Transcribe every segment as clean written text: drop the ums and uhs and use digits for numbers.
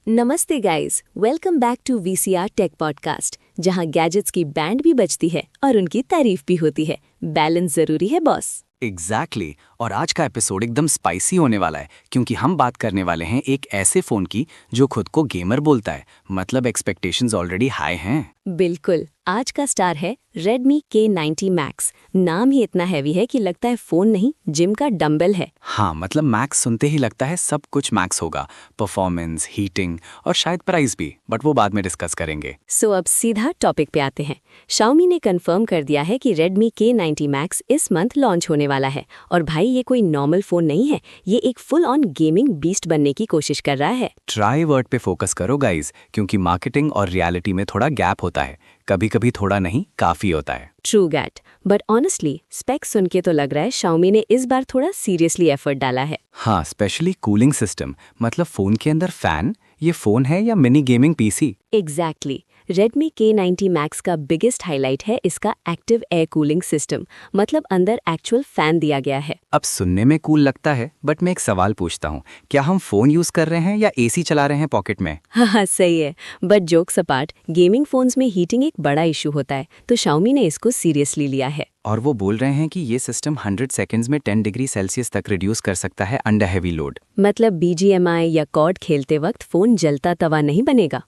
नमस्ते guys, welcome back to VCR tech podcast, जहां gadgets की बैंड भी बजती है और उनकी तारीफ भी होती है। बैलेंस जरूरी है बॉस। एग्जैक्टली और आज का एपिसोड एकदम स्पाइसी होने वाला है क्योंकि हम बात करने वाले हैं एक ऐसे फ़ोन की जो खुद को गेमर बोलता है। मतलब एक्सपेक्टेशंस ऑलरेडी हाई हैं। बिल्कुल, आज का स्टार है Redmi K90 Max। नाम ही इतना हैवी है कि लगता है फ़ोन नहीं, जिम का डंबल है। हाँ, मतलब मैक्स सुनते ही लगता है सब कुछ मैक्स होगा, परफॉर्मेंस, हीटिंग और शायद प्राइस भी, बट वो बाद में डिस्कस करेंगे। सो अब सीधा टॉपिक पे आते हैं। Xiaomi ने कंफर्म कर दिया है कि Redmi K90 Max इस मंथ लॉन्च होने वाला है। और भाई, ये कोई नॉर्मल फ़ोन नहीं है, ये एक फुल ऑन गेमिंग बीस्ट बनने की कोशिश कर रहा है। ट्राई वर्ड पे फोकस करो गाइज, क्योंकि मार्केटिंग और रियलिटी में थोड़ा गैप होता है। कभी कभी थोड़ा नहीं, काफ़ी होता है। ट्रू गैट, बट ऑनेस्टली स्पेक्स सुन के तो लग रहा है Xiaomi ने इस बार थोड़ा सीरियसली एफर्ट डाला है। हाँ, स्पेशली कूलिंग सिस्टम, मतलब फ़ोन के अंदर फ़ैन। ये फ़ोन है या mini gaming PC? Exactly. Redmi K90 Max का बिगेस्ट हाईलाइट है इसका एक्टिव एयर कूलिंग सिस्टम, मतलब अंदर एक्चुअल फैन दिया गया है। अब सुनने में कूल लगता है, बट मैं एक सवाल पूछता हूँ, क्या हम फ़ोन यूज़ कर रहे हैं या एसी चला रहे हैं पॉकेट में? हाँ, सही है। But jokes apart, gaming phones में हीटिंग एक बड़ा इशू होता है, तो Xiaomi ने इसको सीरियसली लिया है। और वो बोल रहे हैं कि ये सिस्टम 100 सेकेंड्स में 10 डिग्री सेल्सियस तक रिड्यूस कर सकता है अंडर हैवी लोड। मतलब BGMI या कॉर्ड खेलते वक्त फ़ोन जलता तवा नहीं बनेगा,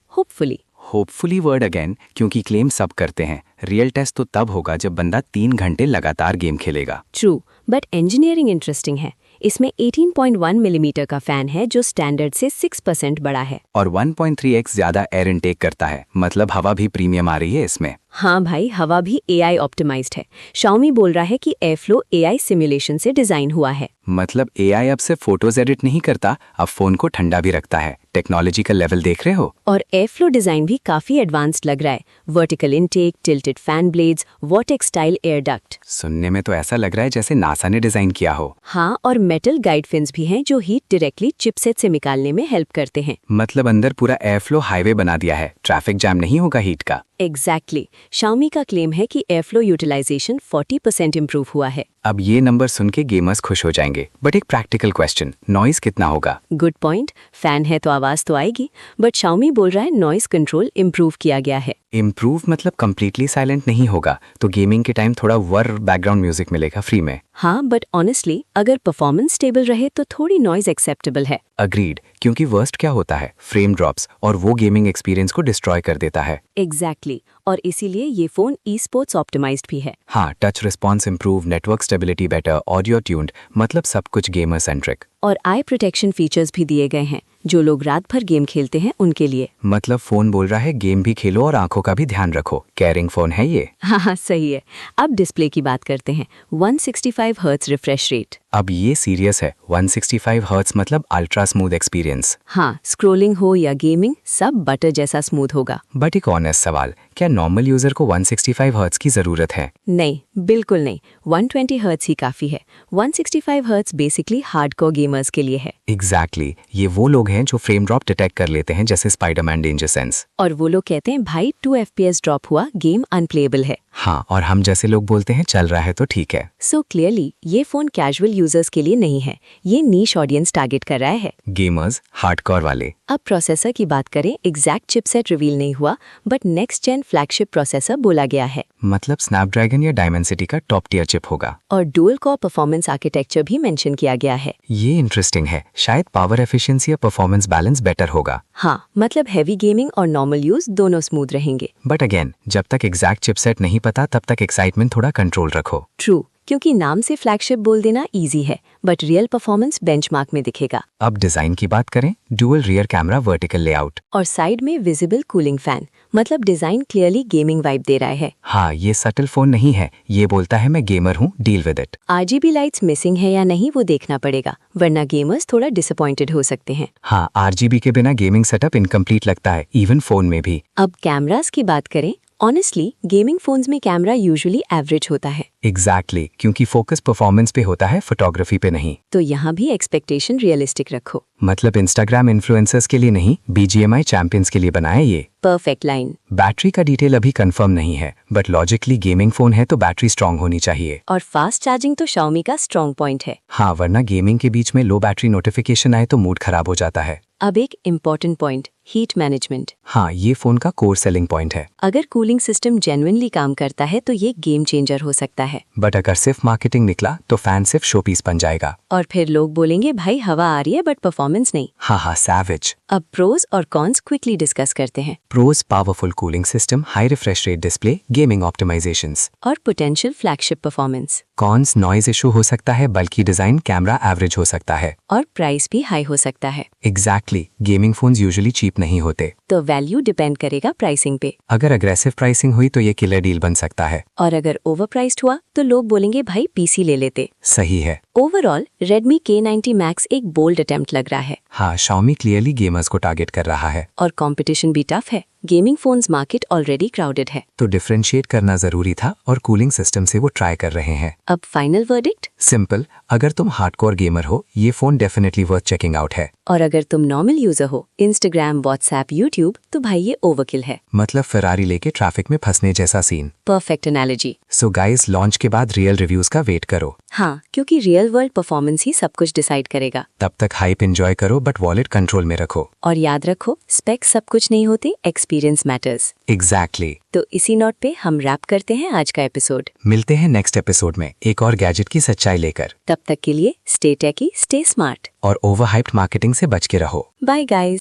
होपफुली वर्ड अगेन, क्योंकि क्लेम सब करते हैं। रियल टेस्ट तो तब होगा जब बंदा 3 घंटे लगातार गेम खेलेगा। ट्रू, बट इंजीनियरिंग इंटरेस्टिंग है। इसमें 18.1 मिलीमीटर का फैन है जो स्टैंडर्ड से 6% बड़ा है और 1.3x ज़्यादा एयर इनटेक करता है, मतलब हवा भी प्रीमियम आ रही है इसमें। हाँ भाई, हवा भी AI ऑप्टिमाइज्ड है। Xiaomi बोल रहा है कि एयरफ्लो AI सिमुलेशन से डिजाइन हुआ है। मतलब AI अब से फोटोज एडिट नहीं करता, अब फोन को ठंडा भी रखता है। टेक्नोलॉजी का लेवल देख रहे हो? और एयरफ्लो डिजाइन भी काफी एडवांस्ड लग रहा है। Vertical intake, tilted fan blades, vortex style air duct. सुनने में तो ऐसा लग रहा है जैसे नासा ने डिजाइन किया हो। हाँ, और मेटल गाइड फिन्स भी हैं जो हीट डायरेक्टली चिपसेट से निकालने में हेल्प करते हैं। मतलब अंदर पूरा एयरफ्लो हाईवे बना दिया है, ट्रैफिक जैम नहीं होगा हीट का। एग्जैक्टली। Xiaomi का क्लेम है कि एयरफ्लो यूटिलाइजेशन 40% इम्प्रूव हुआ है। अब ये नंबर सुन के गेमर्स खुश हो जाएंगे, बट एक प्रैक्टिकल क्वेश्चन, नॉइस कितना होगा? Good point. फैन है तो आवाज तो आएगी, बट Xiaomi बोल रहा है नॉइस कंट्रोल इम्प्रूव किया गया है। इम्प्रूव मतलब कंप्लीटली साइलेंट नहीं होगा, तो गेमिंग के टाइम थोड़ा वर बैकग्राउंड म्यूजिक मिलेगा फ्री में। हाँ, बट ऑनेस्टली अगर परफॉर्मेंस स्टेबल रहे तो थोड़ी नॉइज एक्सेप्टेबल है। अग्रीड, क्योंकि वर्स्ट क्या होता है, फ्रेम ड्रॉप्स, और वो गेमिंग एक्सपीरियंस को डिस्ट्रॉय कर देता है। एग्जैक्टली, और इसीलिए ये फोन ई स्पोर्ट्स ऑप्टिमाइज्ड भी है। हाँ, touch response improve, network stability better, audio tuned, मतलब सब कुछ गेमर सेंट्रिक। और आई प्रोटेक्शन फीचर्स भी दिए गए हैं जो लोग रात भर गेम खेलते हैं उनके लिए। मतलब फोन बोल रहा है गेम भी खेलो और आंखों का भी ध्यान रखो। केयरिंग फोन है ये। हाँ, सही है। अब डिस्प्ले की बात करते हैं। 165 हर्ट्ज रिफ्रेश रेट। अब ये सीरियस है, 165 हर्ट्ज मतलब अल्ट्रा स्मूथ एक्सपीरियंस। हाँ, स्क्रोलिंग हो या गेमिंग, सब बटर जैसा स्मूथ होगा। बट एक ऑनेस्ट सवाल, क्या नॉर्मल यूजर को 165 हर्ट्ज की जरूरत है? नहीं, बिल्कुल नहीं। 120 हर्ट्ज ही काफी है। 165 हर्ट्ज बेसिकली हार्डकोर गेमर्स के लिए है। एग्जैक्टली, ये वो लोग हैं जो फ्रेम ड्रॉप डिटेक्ट कर लेते हैं, जैसे स्पाइडरमैन डेंजर सेंस। और वो लोग कहते हैं भाई 2 FPS ड्रॉप हुआ, गेम अनप्लेएबल है। हाँ, और हम जैसे लोग बोलते हैं चल रहा है तो ठीक है। सो क्लियरली ये फोन कैजुअल यूजर्स के लिए नहीं है, ये नीश ऑडियंस टारगेट कर रहा है। गेमर्स, हार्डकोर वाले। अब प्रोसेसर की बात करें, एग्जैक्ट चिपसेट रिवील नहीं हुआ, but next gen flagship processor बोला गया है। मतलब स्नैपड्रैगन या डायमेंसिटी का टॉप टियर चिप होगा। और डुअल कोर परफॉर्मेंस आर्किटेक्चर भी मेंशन किया गया है। ये इंटरेस्टिंग है, शायद पावर एफिशिएंसी या परफॉर्मेंस बैलेंस बेटर होगा। हाँ, मतलब हैवी गेमिंग और नॉर्मल यूज दोनों स्मूथ रहेंगे। बट अगेन, जब तक एग्जैक्ट चिपसेट नहीं पता तब तक एक्साइटमेंट थोड़ा कंट्रोल रखो। ट्रू, क्योंकि नाम से फ्लैगशिप बोल देना इजी है, बट रियल परफॉर्मेंस बेंचमार्क में दिखेगा। अब डिजाइन की बात करें, dual rear camera, vertical layout और साइड में विजिबल कूलिंग फैन, मतलब डिजाइन क्लियरली गेमिंग वाइब दे रहा है। हाँ, ये सटल फोन नहीं है, ये बोलता है मैं गेमर हूँ, deal with it. RGB lights missing है या नहीं वो देखना पड़ेगा, वरना गेमर्स थोड़ा डिसअपॉइंटेड हो सकते हैं। हाँ, RGB के बिना गेमिंग सेटअप इनकम्प्लीट लगता है, इवन फोन में भी। अब कैमरास की बात करें, ऑनेस्टली गेमिंग फोन्स में कैमरा यूजुअली एवरेज होता है। एग्जैक्टली क्योंकि फोकस परफॉर्मेंस पे होता है, फोटोग्राफी पे नहीं। तो यहाँ भी एक्सपेक्टेशन रियलिस्टिक रखो। मतलब इंस्टाग्राम इन्फ्लुएंसर्स के लिए नहीं, BGMI चैंपियंस के लिए बनाया ये। Perfect line. बैटरी का डिटेल अभी कंफर्म नहीं है, बट लॉजिकली गेमिंग फोन है तो बैटरी स्ट्रांग होनी चाहिए। और फास्ट चार्जिंग तो Xiaomi का स्ट्रॉन्ग पॉइंट है। हाँ, वरना गेमिंग के बीच में लो बैटरी नोटिफिकेशन आए तो मूड खराब हो जाता है। अब एक इम्पॉर्टेंट पॉइंट, हीट मैनेजमेंट। हाँ, ये फोन का कोर सेलिंग पॉइंट है। अगर कूलिंग सिस्टम जेन्युइनली काम करता है तो ये गेम चेंजर हो सकता है। बट अगर सिर्फ मार्केटिंग निकला तो फैन सिर्फ शो पीस बन जाएगा। और फिर लोग बोलेंगे भाई हवा आ रही है बट परफॉर्मेंस नहीं। हाँ, सैवेज। अब प्रोज और कॉन्स क्विकली डिस्कस करते हैं। Pros, powerful cooling system, high refresh rate display, gaming optimizations. और potential flagship performance. Cons, noise issue हो सकता है, बल्कि डिजाइन कैमरा एवरेज हो सकता है। और प्राइस भी हाई हो सकता है। Exactly, gaming phones usually cheap नहीं होते। तो वैल्यू डिपेंड करेगा प्राइसिंग पे। अगर अग्रेसिव प्राइसिंग हुई तो ये किलर डील बन सकता है। और अगर ओवर प्राइस्ड हुआ तो लोग बोलेंगे भाई पीसी ले लेते। सही है। ओवरऑल Redmi K90 Max एक बोल्ड अटेम्प्ट लग रहा है। हाँ, Xiaomi क्लियरली गेमर्स को टारगेट कर रहा है। और कंपटीशन भी टफ है। Gaming phones market already crowded है। तो डिफरेंशिएट करना जरूरी था और कूलिंग सिस्टम से वो ट्राई कर रहे हैं। अब फाइनल वर्डिक्ट? सिंपल, अगर तुम हार्डकोर गेमर हो, ये phone definitely worth checking out है। और अगर तुम नॉर्मल यूजर हो, इंस्टाग्राम, व्हाट्सएप, यूट्यूब, तो भाई ये ओवरकिल है। मतलब फेरारी लेके ट्रैफिक में फंसने जैसा scene. Perfect analogy. So guys, launch के बाद रियल रिव्यूज का वेट करो। हाँ, क्योंकि रियल वर्ल्ड परफॉर्मेंस ही सब कुछ डिसाइड करेगा। तब तक हाइप एंजॉय करो, बट वॉलेट कंट्रोल में रखो। और याद रखो, स्पेक्स सब कुछ नहीं होते, एक्सपीरियंस मैटर्स। एग्जैक्टली। तो इसी नोट पे हम रैप करते हैं आज का एपिसोड। मिलते हैं नेक्स्ट एपिसोड में एक और गैजेट की सच्चाई लेकर। तब तक के लिए स्टे टेकी, स्टे स्मार्ट और ओवरहाइप्ड मार्केटिंग से बच के रहो। Bye guys.